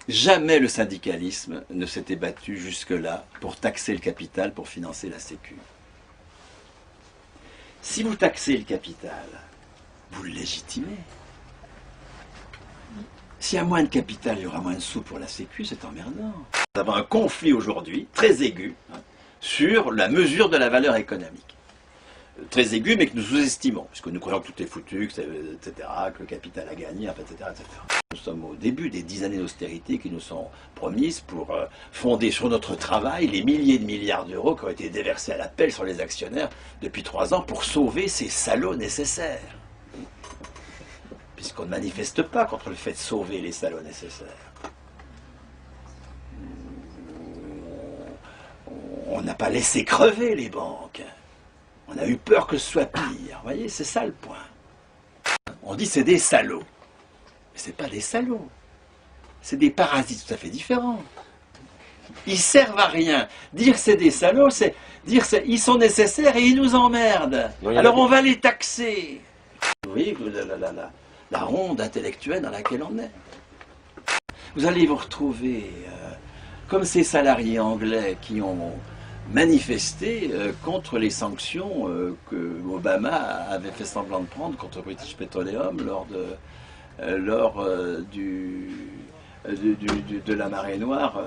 Jamais le syndicalisme ne s'était battu jusque-là pour taxer le capital pour financer la Sécu. Si vous taxez le capital, vous le légitimez. S'il y a moins de capital, il y aura moins de sous pour la Sécu, c'est emmerdant. Nous avons un conflit aujourd'hui, très aigu, sur la mesure de la valeur économique. Très aigu, mais que nous sous-estimons, puisque nous croyons que tout est foutu, etc., que le capital a gagné, etc., etc. Nous sommes au début des 10 années d'austérité qui nous sont promises pour fonder sur notre travail les milliers de milliards d'euros qui ont été déversés à la pelle sur les actionnaires depuis 3 ans pour sauver ces salauds nécessaires. Puisqu'on ne manifeste pas contre le fait de sauver les salauds nécessaires. On n'a pas laissé crever les banques. On a eu peur que ce soit pire. Vous voyez, c'est ça le point. On dit c'est des salauds. Mais ce n'est pas des salauds. C'est des parasites tout à fait différents. Ils servent à rien. Dire c'est des salauds, c'est dire ils sont nécessaires et ils nous emmerdent. Oui, alors on va les taxer. Vous voyez la ronde intellectuelle dans laquelle on est. Vous allez vous retrouver comme ces salariés anglais qui ont manifesté contre les sanctions que Obama avait fait semblant de prendre contre British Petroleum lors de la marée noire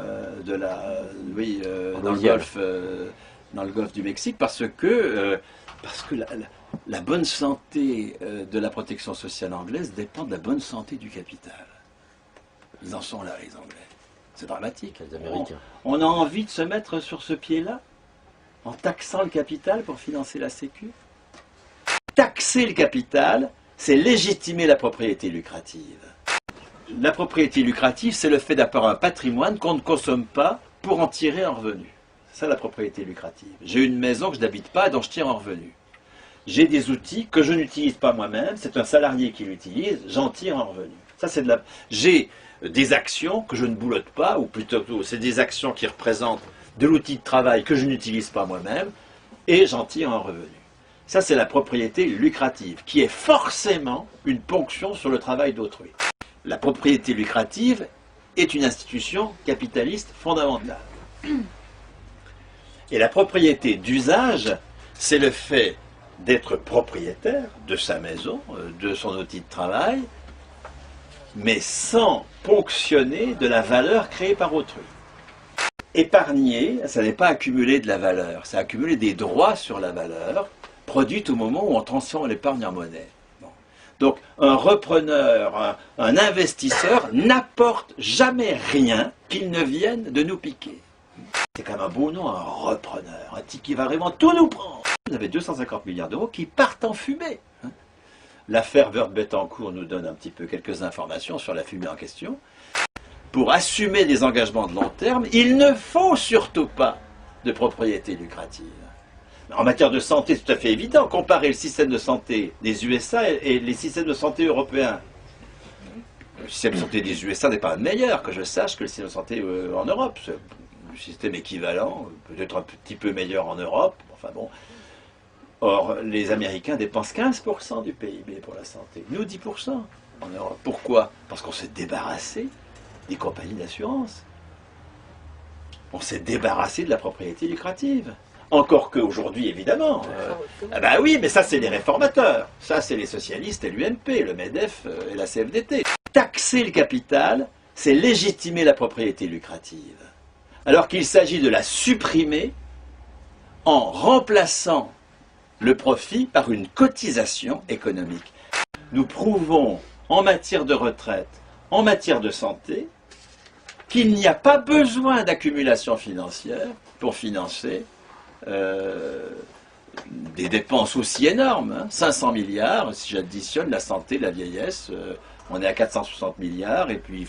dans le golfe du Mexique, parce que la bonne santé de la protection sociale anglaise dépend de la bonne santé du capital. Ils en sont là, les Anglais. C'est dramatique. Les Américains. On a envie de se mettre sur ce pied-là, en taxant le capital pour financer la Sécu. Taxer le capital, c'est légitimer la propriété lucrative. La propriété lucrative, c'est le fait d'avoir un patrimoine qu'on ne consomme pas pour en tirer un revenu. C'est ça la propriété lucrative. J'ai une maison que je n'habite pas et dont je tire un revenu. J'ai des outils que je n'utilise pas moi-même, c'est un salarié qui l'utilise, j'en tire un revenu. Ça, c'est de la... J'ai des actions que je ne boulotte pas, ou plutôt c'est des actions qui représentent de l'outil de travail que je n'utilise pas moi-même, et j'en tire un revenu. Ça, c'est la propriété lucrative, qui est forcément une ponction sur le travail d'autrui. La propriété lucrative est une institution capitaliste fondamentale. Et la propriété d'usage, c'est le fait d'être propriétaire de sa maison, de son outil de travail, mais sans ponctionner de la valeur créée par autrui. Épargner, ça n'est pas accumuler de la valeur, c'est accumuler des droits sur la valeur, produite au moment où on transforme l'épargne en monnaie. Bon. Donc un repreneur, un investisseur n'apporte jamais rien qu'il ne vienne de nous piquer. C'est quand même un beau nom, un repreneur, un type qui va vraiment tout nous prendre. Vous avez 250 milliards d'euros qui partent en fumée. L'affaire Woerth-Bettencourt nous donne un petit peu quelques informations sur la fumée en question. Pour assumer des engagements de long terme, il ne faut surtout pas de propriété lucrative. En matière de santé, c'est tout à fait évident. Comparer le système de santé des USA et les systèmes de santé européens. Le système de santé des USA n'est pas meilleur, que je sache, que le système de santé en Europe. C'est un système équivalent, peut-être un petit peu meilleur en Europe. Enfin bon. Or, les Américains dépensent 15% du PIB pour la santé. Nous, 10% en Europe. Pourquoi? Parce qu'on s'est débarrassé des compagnies d'assurance. On s'est débarrassé de la propriété lucrative. Encore qu'aujourd'hui, évidemment. Ben oui, mais ça, c'est les réformateurs. Ça, c'est les socialistes et l'UMP, le MEDEF et la CFDT. Taxer le capital, c'est légitimer la propriété lucrative. Alors qu'il s'agit de la supprimer en remplaçant le profit par une cotisation économique. Nous prouvons en matière de retraite, en matière de santé, qu'il n'y a pas besoin d'accumulation financière pour financer des dépenses aussi énormes. 500 milliards, si j'additionne la santé, la vieillesse, on est à 460 milliards, et puis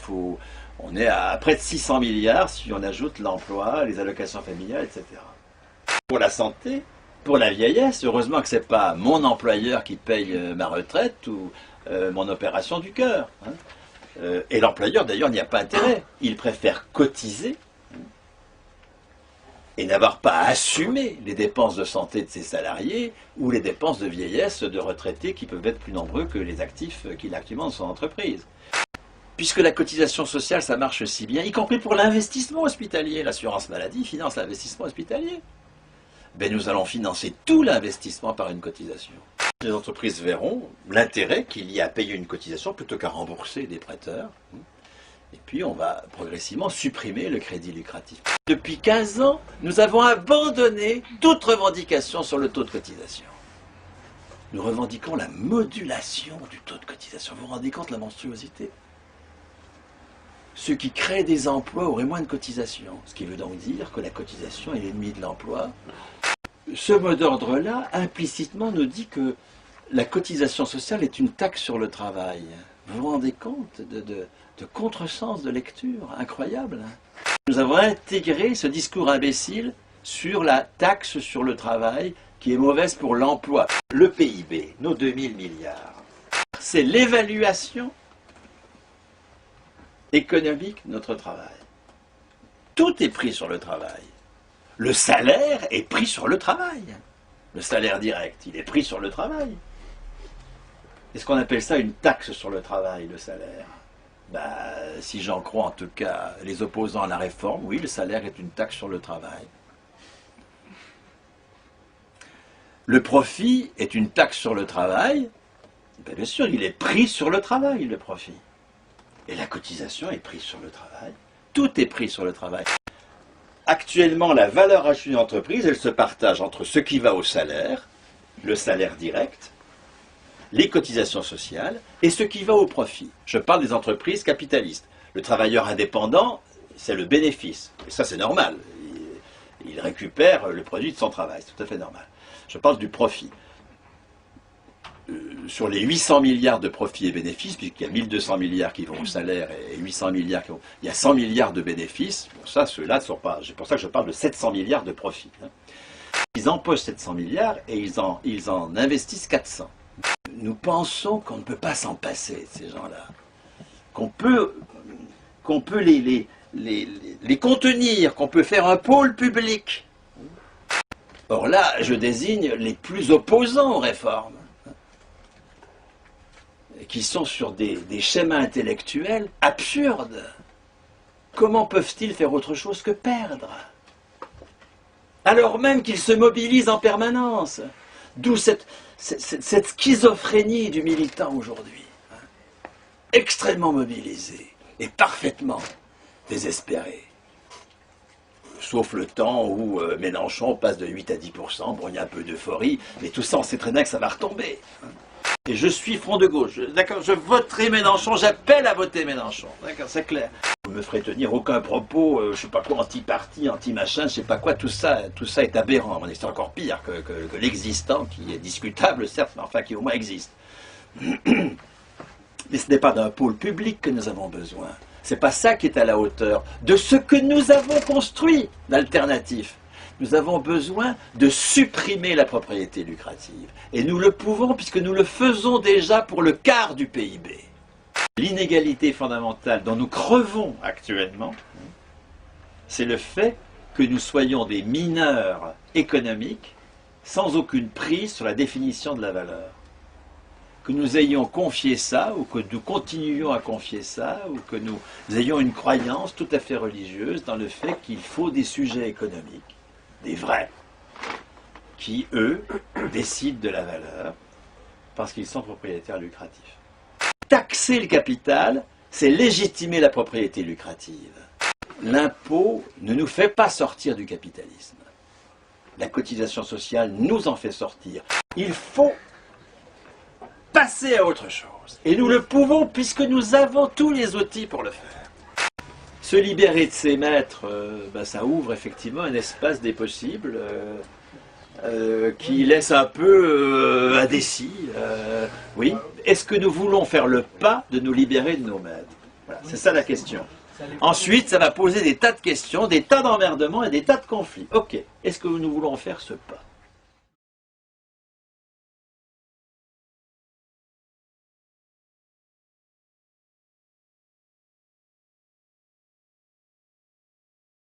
on est à près de 600 milliards si on ajoute l'emploi, les allocations familiales, etc. Pour la santé, pour la vieillesse, heureusement que ce n'est pas mon employeur qui paye ma retraite ou mon opération du cœur. Et l'employeur, d'ailleurs, n'y a pas intérêt. Il préfère cotiser et n'avoir pas à assumer les dépenses de santé de ses salariés ou les dépenses de vieillesse de retraités qui peuvent être plus nombreux que les actifs qu'il a actuellement dans son entreprise. puisque la cotisation sociale, ça marche si bien, y compris pour l'investissement hospitalier. L'assurance maladie finance l'investissement hospitalier. Ben, nous allons financer tout l'investissement par une cotisation. Les entreprises verront l'intérêt qu'il y a à payer une cotisation plutôt qu'à rembourser des prêteurs. Et puis on va progressivement supprimer le crédit lucratif. Depuis 15 ans, nous avons abandonné toute revendication sur le taux de cotisation. Nous revendiquons la modulation du taux de cotisation. Vous vous rendez compte de la monstruosité? Ceux qui créent des emplois auraient moins de cotisation. Ce qui veut donc dire que la cotisation est l'ennemi de l'emploi. Ce mot d'ordre-là, implicitement, nous dit que la cotisation sociale est une taxe sur le travail. Vous vous rendez compte de contresens de lecture incroyable, hein? Nous avons intégré ce discours imbécile sur la taxe sur le travail qui est mauvaise pour l'emploi. Le PIB, nos 2000 milliards, c'est l'évaluation économique de notre travail. Tout est pris sur le travail. Le salaire est pris sur le travail. Le salaire direct, il est pris sur le travail. Est-ce qu'on appelle ça une taxe sur le travail, le salaire? Si j'en crois en tout cas les opposants à la réforme, oui, le salaire est une taxe sur le travail. Le profit est une taxe sur le travail. Bien sûr, il est pris sur le travail, le profit. Et la cotisation est prise sur le travail. Tout est pris sur le travail. Actuellement, la valeur ajoutée d'une entreprise, elle se partage entre ce qui va au salaire, le salaire direct, les cotisations sociales, et ce qui va au profit. Je parle des entreprises capitalistes. Le travailleur indépendant, c'est le bénéfice. Et ça, c'est normal. Il récupère le produit de son travail. C'est tout à fait normal. Je parle du profit. Sur les 800 milliards de profits et bénéfices, puisqu'il y a 1200 milliards qui vont au salaire et 800 milliards qui vont... Il y a 100 milliards de bénéfices. Bon, ça, ceux-là ne sont pas... C'est pour ça que je parle de 700 milliards de profits. Ils empochent 700 milliards et ils en investissent 400. Nous pensons qu'on ne peut pas s'en passer, ces gens-là. Qu'on peut les contenir, qu'on peut faire un pôle public. Or là, je désigne les plus opposants aux réformes, qui sont sur des schémas intellectuels absurdes. Comment peuvent-ils faire autre chose que perdre? Alors même qu'ils se mobilisent en permanence. D'où cette schizophrénie du militant aujourd'hui. Extrêmement mobilisé et parfaitement désespéré. Sauf le temps où Mélenchon passe de 8 à 10%, bon, il y a un peu d'euphorie, mais tout ça, on sait très bien que ça va retomber. Et je suis Front de gauche, d'accord, je voterai Mélenchon, j'appelle à voter Mélenchon, d'accord, c'est clair. Vous ne me ferez tenir aucun propos, je sais pas quoi, anti-parti, anti-machin, je sais pas quoi, tout ça est aberrant. C'est encore pire que l'existant, qui est discutable, certes, mais enfin qui au moins existe. Mais ce n'est pas d'un pôle public que nous avons besoin. C'est pas ça qui est à la hauteur de ce que nous avons construit d'alternatif. Nous avons besoin de supprimer la propriété lucrative. Et nous le pouvons puisque nous le faisons déjà pour le quart du PIB. L'inégalité fondamentale dont nous crevons actuellement, c'est le fait que nous soyons des mineurs économiques sans aucune prise sur la définition de la valeur. Que nous ayons confié ça, ou que nous continuions à confier ça, ou que nous ayons une croyance tout à fait religieuse dans le fait qu'il faut des sujets économiques, des vrais, qui, eux, décident de la valeur parce qu'ils sont propriétaires lucratifs. Taxer le capital, c'est légitimer la propriété lucrative. L'impôt ne nous fait pas sortir du capitalisme. La cotisation sociale nous en fait sortir. Il faut passer à autre chose. Et nous le pouvons puisque nous avons tous les outils pour le faire. Se libérer de ses maîtres, ça ouvre effectivement un espace des possibles qui laisse un peu indécis. Oui. Est-ce que nous voulons faire le pas de nous libérer de nos maîtres? Voilà, c'est ça la question. Ensuite, ça va poser des tas de questions, des tas d'emmerdements et des tas de conflits. Ok, est-ce que nous voulons faire ce pas?